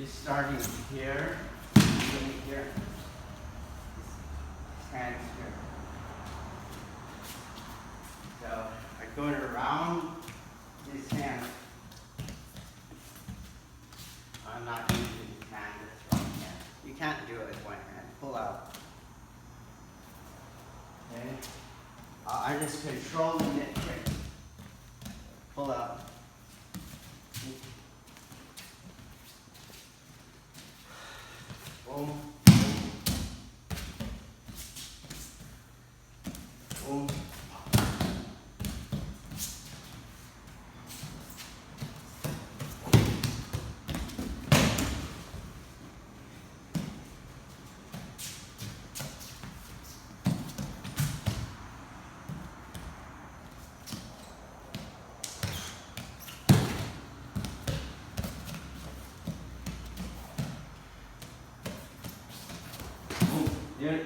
just starting here, and here. Hands here. So I go around his hand. I'm not using his hand, that's wrong hand. You can't do it with one hand. Pull out. Okay. I'm just controlling it here. Pull out. Boom. Boom.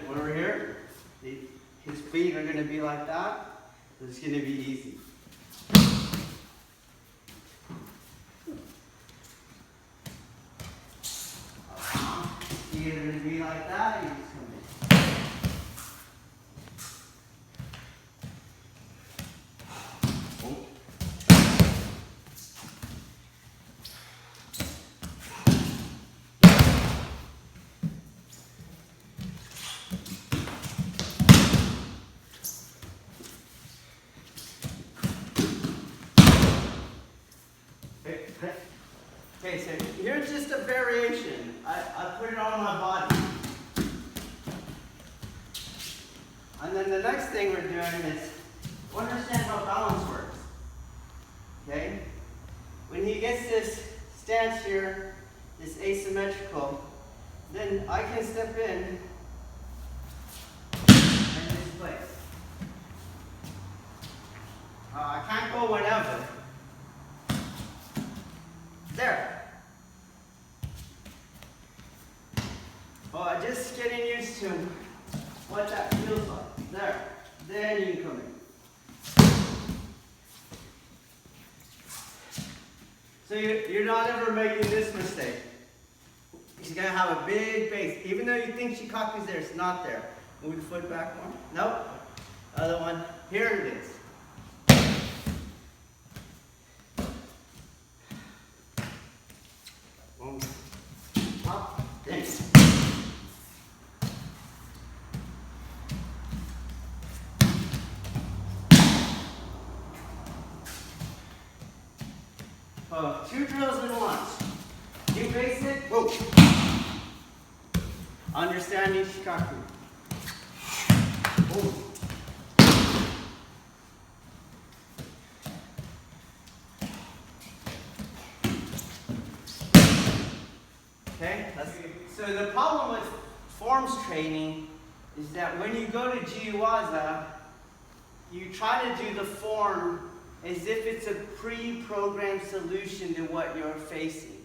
When we're here, his feet are going to be like that. It's going to be easy. Feet are going to be like that. You just come in. Oh. Okay, so here's just a variation. I put it on my body. And then the next thing we're doing is understand how balance works. Okay? When he gets this stance here, this asymmetrical, then I can step in and displace. I can't go whenever. There. Oh, I'm just getting used to what that feels like. There. Then you can come in. So you're not ever making this mistake. You're going to have a big base. Even though you think Shikaku's there, it's not there. Move the foot back more. Nope. Other one. Here it is. Up, thanks. Oh, 2 drills in one. New basic, whoa. Understanding Shikaku. Whoa. Okay? So the problem with forms training is that when you go to Jiu-jitsu, you try to do the form as if it's a pre-programmed solution to what you're facing.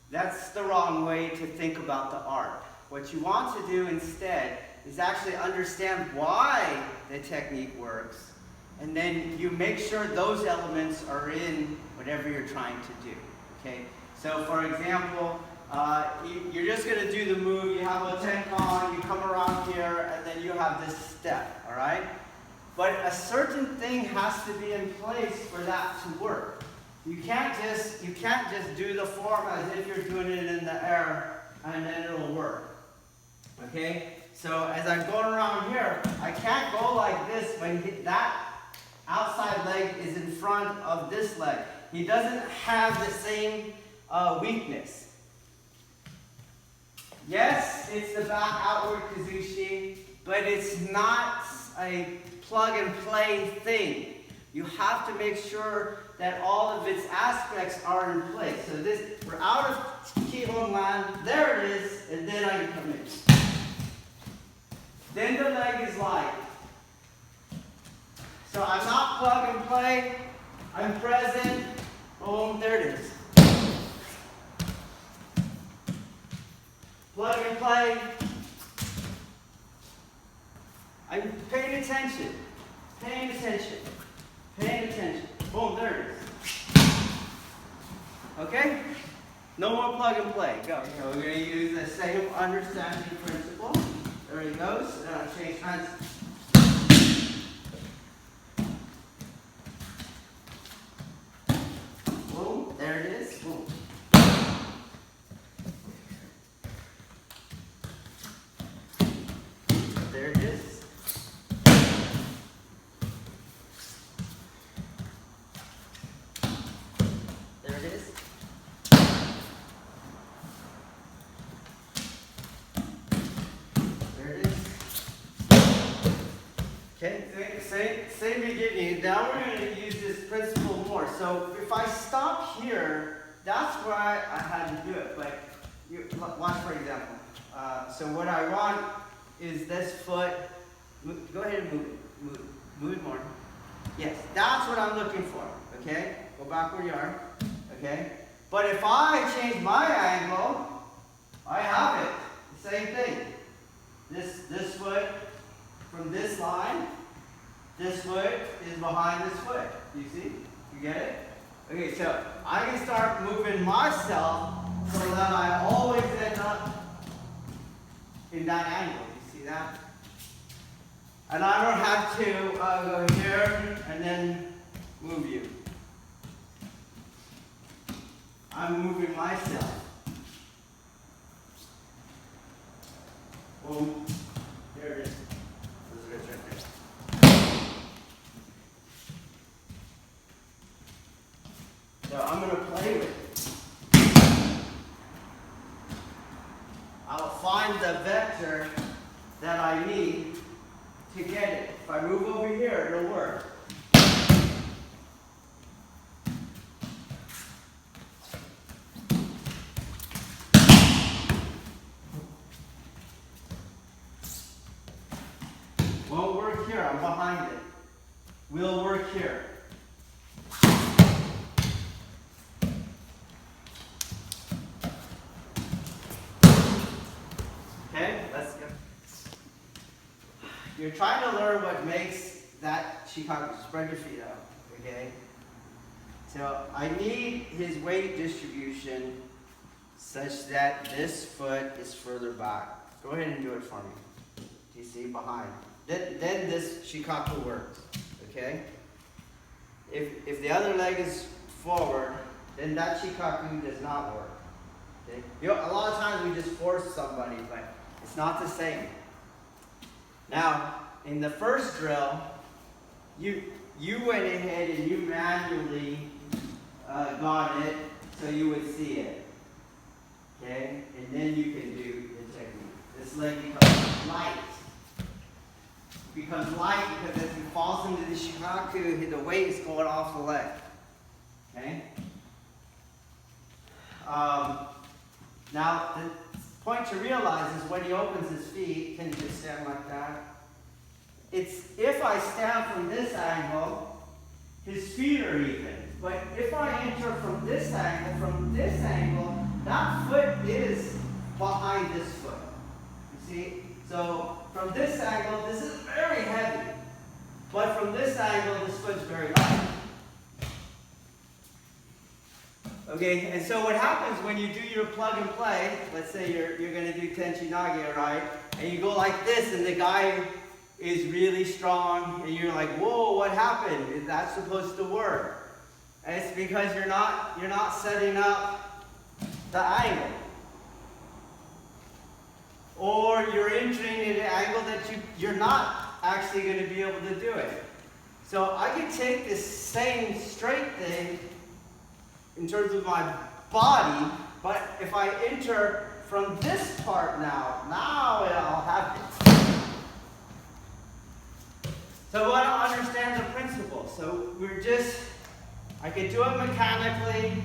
That's the wrong way to think about the art. What you want to do instead is actually understand why the technique works, and then you make sure those elements are in whatever you're trying to do. Okay? So for example, you're just going to do the move, you have a tenkon, you come around here, and then you have this step, all right? But a certain thing has to be in place for that to work. You can't just do the form as if you're doing it in the air, and then it'll work. Okay? So as I'm going around here, I can't go like this when that outside leg is in front of this leg. He doesn't have the same weakness. Yes, it's the back outward kazushi, but it's not a plug and play thing. You have to make sure that all of its aspects are in place. So we're out of Kihon land, there it is, and then I can come in. Then the leg is light. So I'm not plug and play, I'm present, boom, there it is. Plug and play. I'm paying attention. Paying attention. Paying attention. Boom, there it is. Okay? No more plug and play. Go. So we're going to use the same understanding principle. There he goes. Now change hands. Boom. There it is. Boom. There it is. There it is. There it is. Okay, same beginning. Now we're going to use this principle more. So if I stop here, that's where I had to do it. But watch, for example. So what I want is this foot. Go ahead and move it. Move it more. Yes, that's what I'm looking for. Okay? Go back where you are. Okay? But if I change my angle, I have it. The same thing. This foot from this line, this foot is behind this foot. You see? You get it? Okay, so I can start moving myself so that I always end up in that angle. You see that? And I don't have to go here and then move you. I'm moving myself. Boom. There it is. This is right there. So I'm going to play with it. I'll find the vector that I need to get it. If I move over here, it'll work. Won't work here, I'm behind it. Will work here. Okay, let's go. You're trying to learn what makes that Shikaku. Spread your feet out, okay? So I need his weight distribution such that this foot is further back. Go ahead and do it for me. Do you see behind? Then this Shikaku works, okay? If the other leg is forward, then that Shikaku does not work. Okay? You know, a lot of times we just force somebody, but it's not the same. Now, in the first drill, you went ahead and you manually got it so you would see it. Okay? And then you can do the technique. This leg becomes light. It becomes light because as it falls into the Shikaku, the weight is going off the leg. Okay? Now, the point to realize is when he opens his feet, can you just stand like that? It's if I stand from this angle, his feet are even. But if I enter from this angle, that foot is behind this foot. You see? So from this angle, this is very heavy. But from this angle, this foot's very light. Okay, and so what happens when you do your plug and play, let's say you're going to do Tenchi Nage, right? And you go like this, and the guy is really strong, and you're like, whoa, what happened? Is that supposed to work? And it's because you're not setting up the angle. Or you're entering at an angle that you're not actually going to be able to do it. So I can take this same straight thing in terms of my body, but if I enter from this part now I'll have it. So I don't understand the principle. So I can do it mechanically.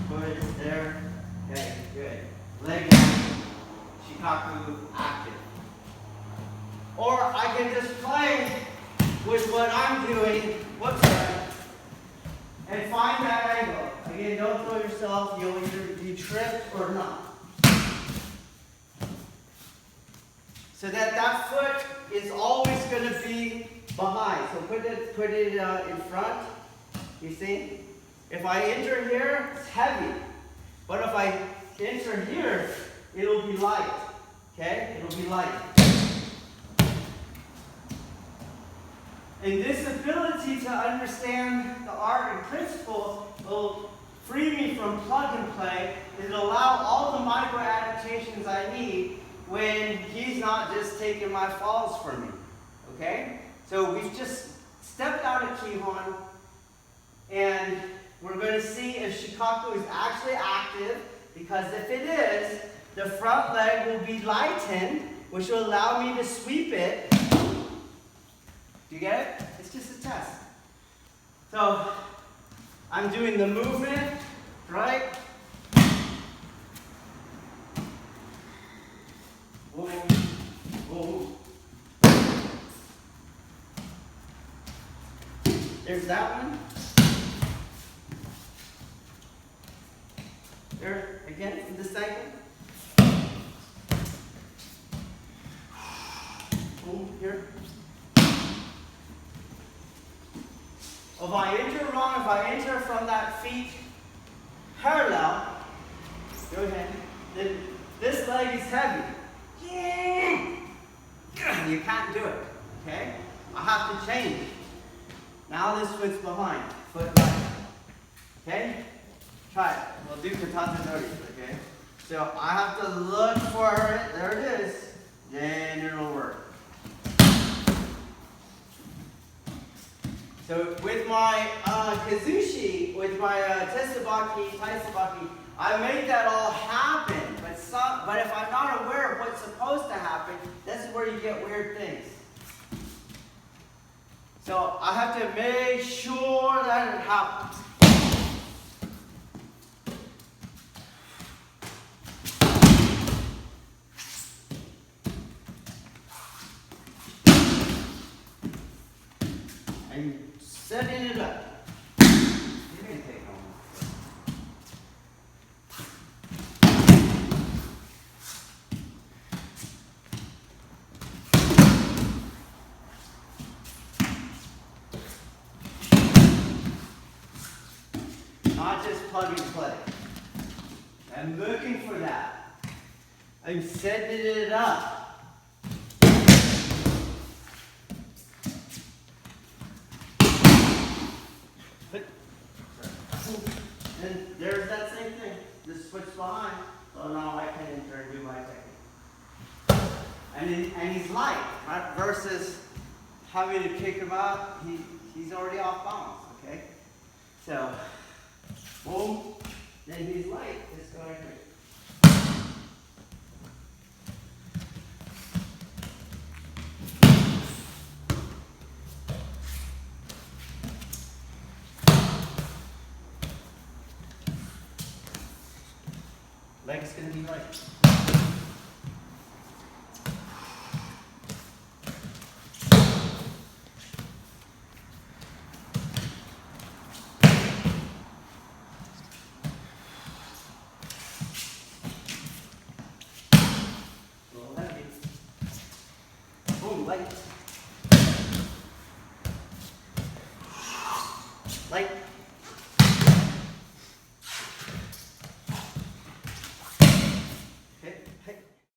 Put it there. Okay, good. Leg Shikaku active. Or I can just play with what I'm doing. Whoops, sorry. And find that angle. Again, don't throw yourself. You'll either be tripped or not. So that foot is always going to be behind. So put it in front. You see? If I enter here, it's heavy. enter here, it'll be light. Okay? It'll be light. And this ability to understand the art and principle will free me from plug and play. It'll allow all the micro adaptations I need when he's not just taking my falls for me. Okay? So we've just stepped out of Kihon, and we're going to see if Shikaku is actually active, because if it is, the front leg will be lightened, which will allow me to sweep it. Do you get it? It's just a test. So I'm doing the movement, right? Whoa, whoa. There's that one. There, again, in the second. Boom, here. If I enter wrong, if I enter from that feet parallel, go ahead, then this leg is heavy. You can't do it, okay? I have to change. Now this foot's behind, foot right. Okay? Try it. We'll do Katata Nori, okay? So I have to look for it. There it is. Then it'll work. So with my kazushi, with my tesabaki, taisabaki, I made that all happen. But if I'm not aware of what's supposed to happen, this is where you get weird things. So I have to make sure that it happens. I'm setting it up. You can take home. Not just plug and play. I'm looking for that. I'm setting it up. And there's that same thing. Just switch behind. So now I can enter and do my technique. And he's light, right? Versus having to kick him up. He's already off balance, okay? So, boom. Then he's light. Just go right here. Leg's going to be light. A little heavy. Boom, light. Light.